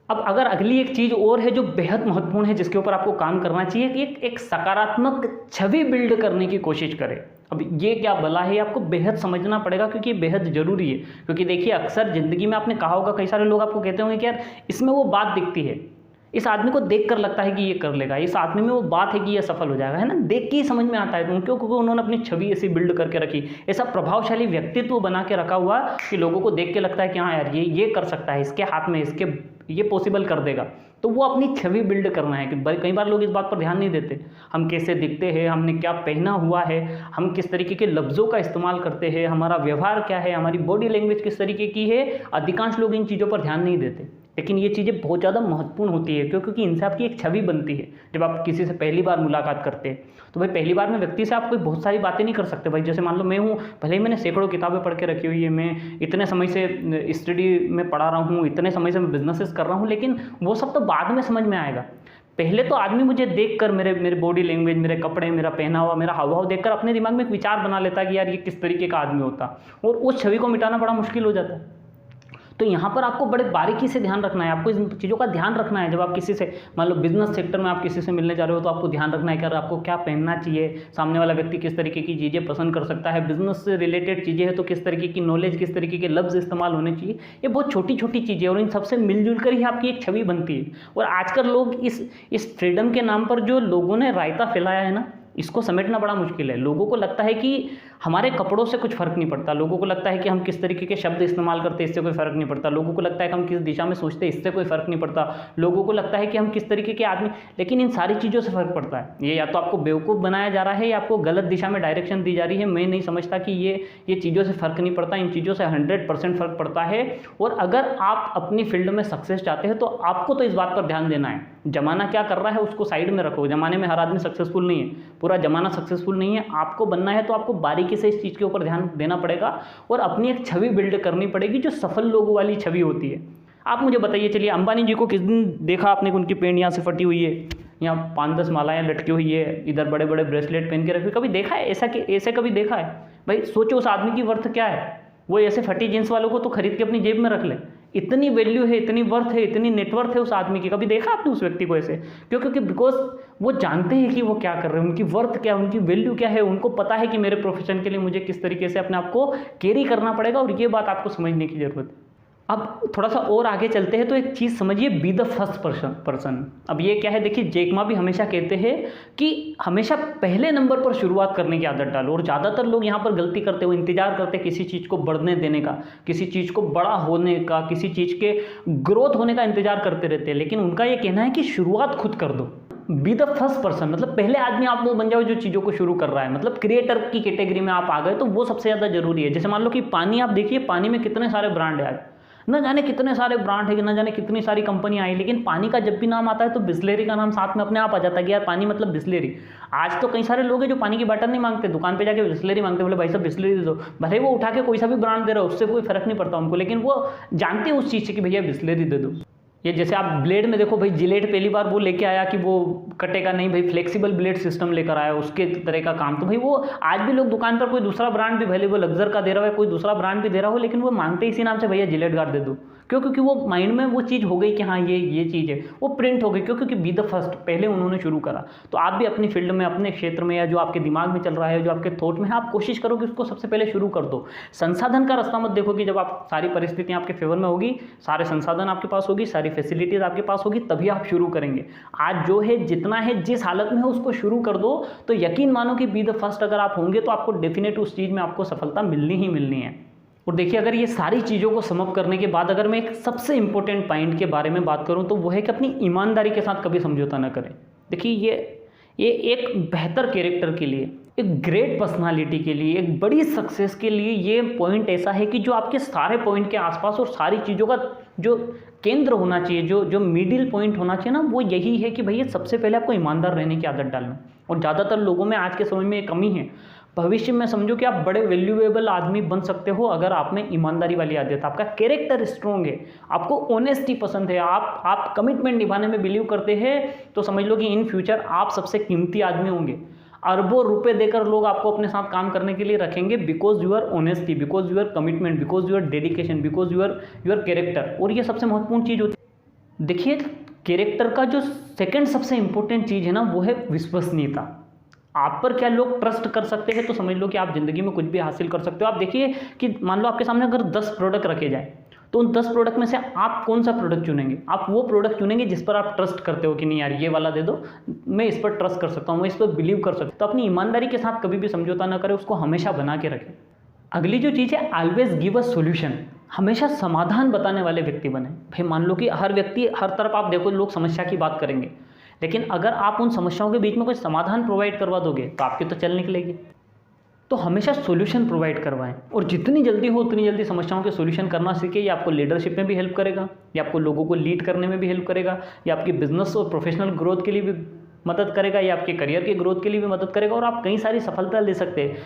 अब अगर अगली एक चीज़ और है जो बेहद महत्वपूर्ण है, जिसके ऊपर आपको काम करना चाहिए कि एक सकारात्मक छवि बिल्ड करने की कोशिश करें। अब ये क्या भला है, आपको बेहद समझना पड़ेगा, क्योंकि ये बेहद ज़रूरी है। क्योंकि देखिए, अक्सर ज़िंदगी में आपने कहा होगा, कई सारे लोग आपको कहते होंगे कि यार इसमें वो बात दिखती है, इस आदमी को देखकर लगता है कि ये कर लेगा, इस आदमी में वो बात है कि ये सफल हो जाएगा, है ना। देख के ही समझ में आता है क्यों, क्योंकि उन्होंने अपनी छवि ऐसी बिल्ड करके रखी, ऐसा प्रभावशाली व्यक्तित्व बना के रखा हुआ कि लोगों को देख के लगता है कि हाँ यार ये कर सकता है, इसके हाथ में, इसके ये पॉसिबल कर देगा। तो वो अपनी छवि बिल्ड करना है कि कई बार लोग इस बात पर ध्यान नहीं देते, हम कैसे दिखते हैं, हमने क्या पहना हुआ है, हम किस तरीके के लफ्ज़ों का इस्तेमाल करते हैं, हमारा व्यवहार क्या है, हमारी बॉडी लैंग्वेज किस तरीके की है। अधिकांश लोग इन चीज़ों पर ध्यान नहीं देते, लेकिन ये चीज़ें बहुत ज़्यादा महत्वपूर्ण होती है। क्यों? क्योंकि इनसे आपकी एक छवि बनती है। जब आप किसी से पहली बार मुलाकात करते हैं तो भाई पहली बार में व्यक्ति से आप कोई बहुत सारी बातें नहीं कर सकते भाई। जैसे मान लो मैं हूँ, भले ही मैंने सैकड़ों किताबें पढ़ के रखी हुई है, मैं इतने समय से स्टडी में पढ़ा रहा हूँ, इतने समय से मैं बिजनेसेस कर रहा हूँ, लेकिन वो सब तो बाद में समझ में आएगा। पहले तो आदमी मुझे देखकर, मेरे बॉडी लैंग्वेज, मेरे कपड़े, मेरा पहनावा, मेरा हाव भाव देखकर अपने दिमाग में एक विचार बना लेता है कि यार ये किस तरीके का आदमी होता, और उस छवि को मिटाना बड़ा मुश्किल हो जाता है। तो यहाँ पर आपको बड़े बारीकी से ध्यान रखना है, आपको इन चीज़ों का ध्यान रखना है। जब आप किसी से, मान लो बिजनेस सेक्टर में आप किसी से मिलने जा रहे हो, तो आपको ध्यान रखना है कि आपको क्या पहनना चाहिए, सामने वाला व्यक्ति किस तरीके की चीज़ें पसंद कर सकता है, बिजनेस से रिलेटेड चीज़ें हैं तो किस तरीके की नॉलेज, किस तरीके के लफ्ज़ इस्तेमाल होने चाहिए। ये बहुत छोटी छोटी चीज़ें, और इन सबसे मिलजुल कर ही आपकी एक छवि बनती है। और आजकल लोग इस फ्रीडम के नाम पर जो लोगों ने रायता फैलाया है ना, इसको समेटना बड़ा मुश्किल है। लोगों को लगता है कि हमारे कपड़ों से कुछ फ़र्क नहीं पड़ता, लोगों को लगता है कि हम किस तरीके के शब्द इस्तेमाल करते हैं इससे कोई फ़र्क नहीं पड़ता, लोगों को लगता है कि हम किस दिशा में सोचते हैं इससे कोई फ़र्क नहीं पड़ता, लोगों को लगता है कि हम किस तरीके के आदमी, लेकिन इन सारी चीज़ों से फ़र्क पड़ता है। ये या तो आपको बेवकूफ़ बनाया जा रहा है या आपको गलत दिशा में डायरेक्शन दी जा रही है। मैं नहीं समझता कि ये चीज़ों से फ़र्क नहीं पड़ता, इन चीज़ों से 100% फ़र्क पड़ता है। और अगर आप अपनी फील्ड में सक्सेस चाहते हैं तो आपको तो इस बात पर ध्यान देना है, जमाना क्या कर रहा है उसको साइड में रखो। जमाने में हर आदमी सक्सेसफुल नहीं है, पूरा जमाना सक्सेसफुल नहीं है। आपको बनना है तो आपको बारीकी से इस चीज़ के ऊपर ध्यान देना पड़ेगा और अपनी एक छवि बिल्ड करनी पड़ेगी जो सफल लोगों वाली छवि होती है। आप मुझे बताइए, चलिए अंबानी जी को किस दिन देखा आपने कि उनकी पेंट यहाँ से फटी हुई है, यहाँ 5-10 मालाएं लटकी हुई है, इधर बड़े बड़े ब्रेसलेट पहन के रखे, कभी देखा है ऐसा? कि ऐसे कभी देखा है? भाई सोचो उस आदमी की वर्थ क्या है। वो ऐसे फटी जींस वालों को तो खरीद के अपनी जेब में रख ले, इतनी वैल्यू है, इतनी वर्थ है, इतनी नेटवर्थ है उस आदमी की। कभी देखा आपने उस व्यक्ति को ऐसे? क्यों? क्योंकि बिकॉज वो जानते हैं कि वो क्या कर रहे हैं, उनकी वर्थ क्या है, उनकी वैल्यू क्या है। उनको पता है कि मेरे प्रोफेशन के लिए मुझे किस तरीके से अपने आप को कैरी करना पड़ेगा, और ये बात आपको समझने की जरूरत है। अब थोड़ा सा और आगे चलते हैं तो एक चीज़ समझिए, बी द फर्स्ट पर्सन। अब ये क्या है, देखिए जैक मा भी हमेशा कहते हैं कि हमेशा पहले नंबर पर शुरुआत करने की आदत डालो। और ज़्यादातर लोग यहाँ पर गलती करते हो, इंतजार करते हैं किसी चीज़ को बढ़ने देने का, किसी चीज़ को बड़ा होने का, किसी चीज़ के ग्रोथ होने का इंतजार करते रहते हैं। लेकिन उनका ये कहना है कि शुरुआत खुद कर दो। बी द फर्स्ट पर्सन, मतलब पहले आदमी आप वो बन जाओ जो चीज़ों को शुरू कर रहा है। मतलब क्रिएटर की कैटेगरी में आप आ गए तो वो सबसे ज़्यादा जरूरी है। जैसे मान लो कि पानी, आप देखिए पानी में कितने सारे ब्रांड है आज, न जाने कितने सारे ब्रांड है, न जाने कितनी सारी कंपनी आई, लेकिन पानी का जब भी नाम आता है तो बिस्लेरी का नाम साथ में अपने आप आ जाता है कि यार पानी मतलब बिस्लेरी। आज तो कई सारे लोग हैं जो पानी की बॉटल नहीं मांगते, दुकान पे जाके बिस्लेरी मांगते, बोले भाई साहब बिस्लेरी दे दो। भले वो उठा के कोई सा भी ब्रांड दे रहा हो, उससे कोई फर्क नहीं पड़ता उनको, लेकिन वो जानते हैं उस चीज़ से कि भैया बिस्लेरी दे दो। ये जैसे आप ब्लेड में देखो भाई, जिलेट पहली बार वो लेके आया कि वो कटेगा नहीं, भाई फ्लेक्सिबल ब्लेड सिस्टम लेकर आया, उसके तरह का काम। तो भाई वो आज भी लोग दुकान पर कोई दूसरा ब्रांड भी, भले वो लग्जर का दे रहा है, कोई दूसरा ब्रांड भी दे रहा हो, लेकिन वो मांगते इसी नाम से, भैया जिलेट गार्ड दे दो। क्यों? क्योंकि वो माइंड में वो चीज़ हो गई कि हाँ ये चीज़ है, वो प्रिंट हो गई। क्यों? क्योंकि बी द फर्स्ट, पहले उन्होंने शुरू करा। तो आप भी अपनी फील्ड में, अपने क्षेत्र में, या जो आपके दिमाग में चल रहा है, जो आपके थॉट में है, आप कोशिश करो कि उसको सबसे पहले शुरू कर दो। संसाधन का रास्ता मत देखो कि जब आप सारी परिस्थितियाँ आपके फेवर में होगी, सारे संसाधन आपके पास होगी, सारी फैसिलिटीज आपके पास होगी, तभी आप शुरू करेंगे। आज जो है, जितना है, जिस हालत में है उसको शुरू कर दो। तो यकीन मानो कि बी द फर्स्ट अगर आप होंगे तो आपको डेफिनेट उस चीज़ में आपको सफलता मिलनी ही मिलनी है। और देखिए, अगर ये सारी चीज़ों को समअप करने के बाद अगर मैं एक सबसे इंपॉर्टेंट पॉइंट के बारे में बात करूं तो वो है कि अपनी ईमानदारी के साथ कभी समझौता ना करें। देखिए ये एक बेहतर कैरेक्टर के लिए, एक ग्रेट पर्सनालिटी के लिए, एक बड़ी सक्सेस के लिए ये पॉइंट ऐसा है कि जो आपके सारे पॉइंट के आसपास और सारी चीज़ों का जो केंद्र होना चाहिए, जो मिडिल पॉइंट होना चाहिए ना, वो यही है कि भैया सबसे पहले आपको ईमानदार रहने की आदत डालना। और ज़्यादातर लोगों में आज के समय में एक कमी है। भविष्य में समझो कि आप बड़े वैल्यूएबल आदमी बन सकते हो अगर आप में ईमानदारी वाली आदत, आपका कैरेक्टर स्ट्रॉन्ग है, आपको ऑनेस्टी पसंद है, आप कमिटमेंट निभाने में बिलीव करते हैं, तो समझ लो कि इन फ्यूचर आप सबसे कीमती आदमी होंगे। अरबों रुपए देकर लोग आपको अपने साथ काम करने के लिए रखेंगे, because your honesty, because your commitment, because your dedication, because your character. और ये सबसे महत्वपूर्ण चीज़ होती है। देखिए, कैरेक्टर का जो सेकंड सबसे इम्पोर्टेंट चीज़ है ना, वो है विश्वसनीयता। आप पर क्या लोग ट्रस्ट कर सकते हैं, तो समझ लो कि आप ज़िंदगी में कुछ भी हासिल कर सकते हो। आप देखिए कि मान लो आपके सामने अगर 10 प्रोडक्ट रखे जाए, तो उन 10 प्रोडक्ट में से आप कौन सा प्रोडक्ट चुनेंगे? आप वो प्रोडक्ट चुनेंगे जिस पर आप ट्रस्ट करते हो कि नहीं यार, ये वाला दे दो, मैं इस पर ट्रस्ट कर सकता हूँ, मैं इस पर बिलीव कर सकता हूँ। तो अपनी ईमानदारी के साथ कभी भी समझौता ना करें, उसको हमेशा बना के रखें। अगली जो चीज़ है, ऑलवेज गिव अ सॉल्यूशन। हमेशा समाधान बताने वाले व्यक्ति बने। भाई मान लो कि हर व्यक्ति, हर तरफ आप देखो लोग समस्या की बात करेंगे, लेकिन अगर आप उन समस्याओं के बीच में कोई समाधान प्रोवाइड करवा दोगे तो आपकी तो चल निकलेगी। तो हमेशा सॉल्यूशन प्रोवाइड करवाएं, और जितनी जल्दी हो उतनी जल्दी समस्याओं के सॉल्यूशन करना सीखें। ये आपको लीडरशिप में भी हेल्प करेगा, ये आपको लोगों को लीड करने में भी हेल्प करेगा, ये आपकी बिजनेस और प्रोफेशनल ग्रोथ के लिए भी मदद करेगा, ये आपके करियर के ग्रोथ के लिए भी मदद करेगा, और आप कई सारी सफलता ले सकते हैं।